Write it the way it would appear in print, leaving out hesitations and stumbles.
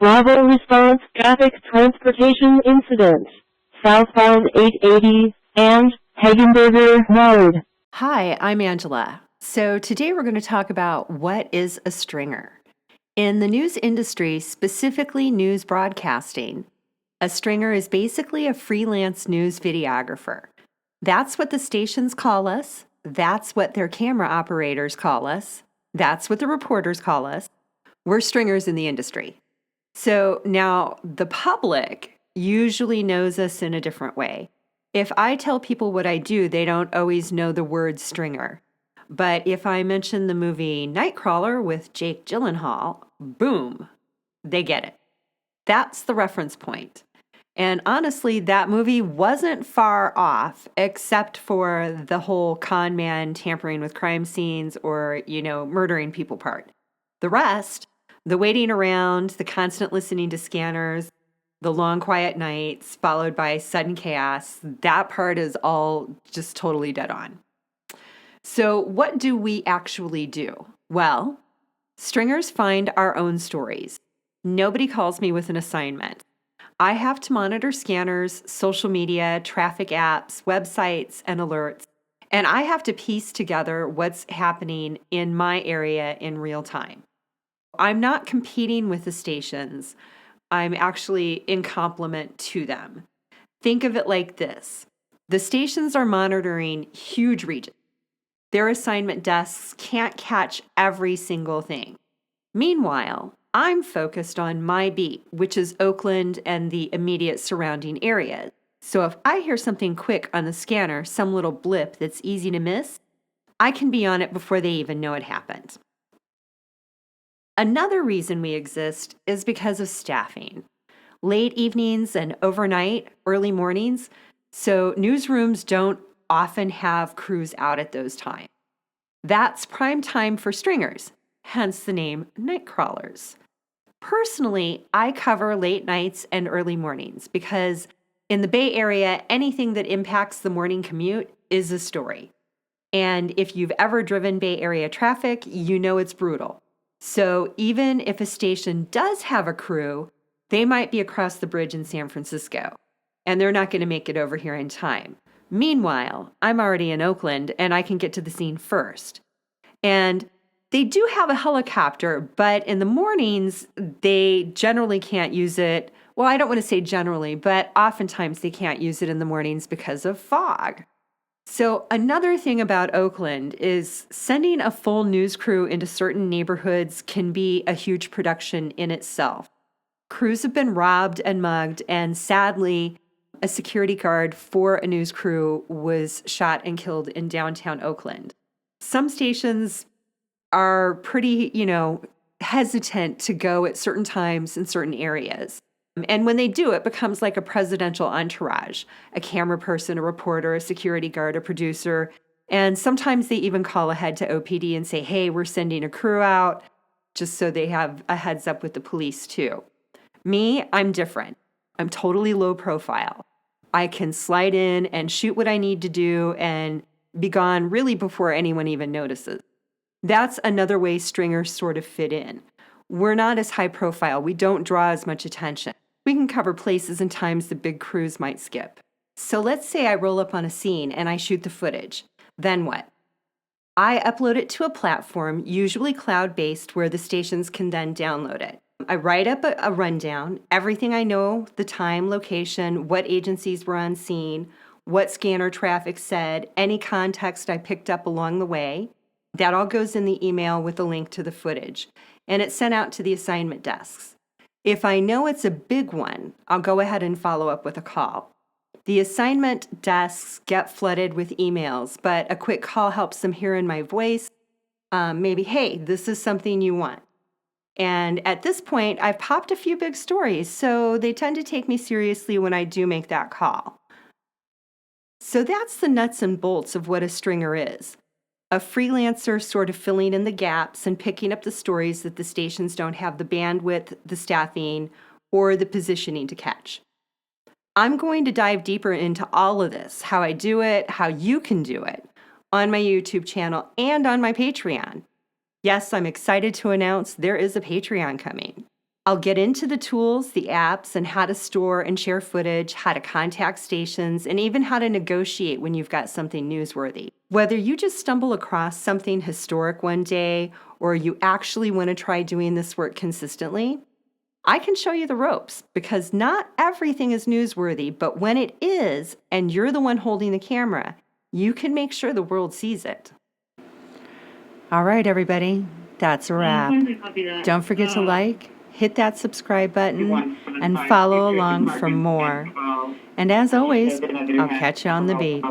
Bravo response, traffic transportation incident, southbound 880 and Hagenberger Road. Hi, I'm Angela. So today we're going to talk about what is a stringer. In the news industry, specifically news broadcasting, a stringer is basically a freelance news videographer. That's what the stations call us. That's what their camera operators call us. That's what the reporters call us. We're stringers in the industry. So now the public usually knows us in a different way. If I tell people what I do, they don't always know the word stringer. But if I mention the movie Nightcrawler with Jake Gyllenhaal, boom, they get it. That's the reference point. And honestly, that movie wasn't far off, except for the whole con man tampering with crime scenes or, murdering people part. The rest, the waiting around, the constant listening to scanners, the long quiet nights followed by sudden chaos, that part is all just totally dead on. So what do we actually do? Well, stringers find our own stories. Nobody calls me with an assignment. I have to monitor scanners, social media, traffic apps, websites, and alerts, and I have to piece together what's happening in my area in real time. I'm not competing with the stations. I'm actually in complement to them. Think of it like this. The stations are monitoring huge regions. Their assignment desks can't catch every single thing. Meanwhile, I'm focused on my beat, which is Oakland and the immediate surrounding areas. So if I hear something quick on the scanner, some little blip that's easy to miss, I can be on it before they even know it happened. Another reason we exist is because of staffing. Late evenings and overnight, early mornings, so newsrooms don't often have crews out at those times. That's prime time for stringers, hence the name Nightcrawlers. Personally, I cover late nights and early mornings because in the Bay Area, anything that impacts the morning commute is a story. And if you've ever driven Bay Area traffic, you know it's brutal. So even if a station does have a crew, they might be across the bridge in San Francisco, and they're not going to make it over here in time. Meanwhile, I'm already in Oakland, and I can get to the scene first. And they do have a helicopter, but in the mornings, they generally can't use it. Well, I don't want to say generally, but oftentimes they can't use it in the mornings because of fog. So another thing about Oakland is sending a full news crew into certain neighborhoods can be a huge production in itself. Crews have been robbed and mugged, and sadly, a security guard for a news crew was shot and killed in downtown Oakland. Some stations are pretty, hesitant to go at certain times in certain areas. And when they do, it becomes like a presidential entourage, a camera person, a reporter, a security guard, a producer. And sometimes they even call ahead to OPD and say, hey, we're sending a crew out, just so they have a heads up with the police too. Me, I'm different. I'm totally low profile. I can slide in and shoot what I need to do and be gone really before anyone even notices. That's another way stringers sort of fit in. We're not as high profile. We don't draw as much attention. We can cover places and times the big crews might skip. So let's say I roll up on a scene and I shoot the footage. Then what? I upload it to a platform, usually cloud-based, where the stations can then download it. I write up a rundown, everything I know, the time, location, what agencies were on scene, what scanner traffic said, any context I picked up along the way. That all goes in the email with a link to the footage, and it's sent out to the assignment desks. If I know it's a big one, I'll go ahead and follow up with a call. The assignment desks get flooded with emails, but a quick call helps them hear in my voice, maybe, hey, this is something you want. And at this point, I've popped a few big stories, so they tend to take me seriously when I do make that call. So that's the nuts and bolts of what a stringer is. A freelancer sort of filling in the gaps and picking up the stories that the stations don't have the bandwidth, the staffing, or the positioning to catch. I'm going to dive deeper into all of this, how I do it, how you can do it, on my YouTube channel and on my Patreon. Yes, I'm excited to announce there is a Patreon coming. I'll get into the tools, the apps, and how to store and share footage, how to contact stations, and even how to negotiate when you've got something newsworthy. Whether you just stumble across something historic one day or you actually want to try doing this work consistently, I can show you the ropes, because not everything is newsworthy, but when it is, and you're the one holding the camera, you can make sure the world sees it. All right, everybody, that's a wrap. Don't forget to like, hit that subscribe button, and follow along for more. And as always, I'll catch you on the beat.